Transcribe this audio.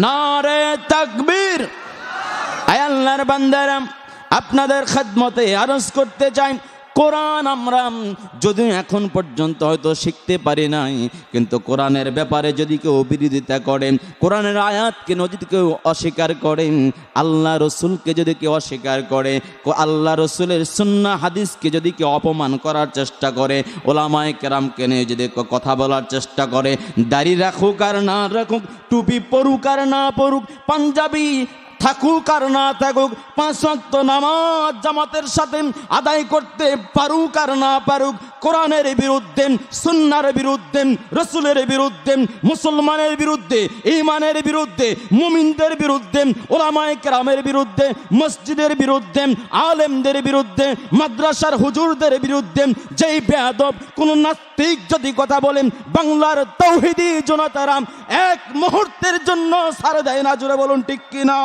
নারে তাকবীর। আয় আল্লাহর বান্দারা, আপনাদের খেদমতে আরজ করতে চাই, কোরআন আমরা যদি এখন পর্যন্ত হয়তো শিখতে পারি নাই, কিন্তু কোরআনের ব্যাপারে যদি কেউ বিরোধিতা করেন, কোরআনের আয়াতকে যদি কেউ অস্বীকার করেন, আল্লাহ রসুলকে যদি কেউ অস্বীকার করে, আল্লাহ রসুলের সুন্নাহ হাদিসকে যদি কেউ অপমান করার চেষ্টা করে, ওলামায়ে কেরামকে নিয়ে যদি কথা বলার চেষ্টা করে, দাড়ি রাখুক আর না রাখুক, টুপি পরুক আর না পরুক, পাঞ্জাবি থাকুক আর না থাকুক, 5 ওয়াক্ত নামাজ জামাতের সাথে আদায় করতে পারুক আর না পারুক, কোরআনের বিরুদ্ধে, সুন্নাহর বিরুদ্ধে, রসুলের বিরুদ্ধে, মুসলমানের বিরুদ্ধে, ঈমানের বিরুদ্ধে, মুমিনদের বিরুদ্ধে, ওলামায়ে কেরামের বিরুদ্ধে, মসজিদের বিরুদ্ধে, আলেমদের বিরুদ্ধে, মাদ্রাসার হুজুরদের বিরুদ্ধে যেই বেয়াদব কোন নাস্তিক যদি কথা বলেন, বাংলার তাওহীদি জনতারা এক মুহূর্তের জন্য ছাড় দেয় না। জোরে বলুন ঠিক কিনা?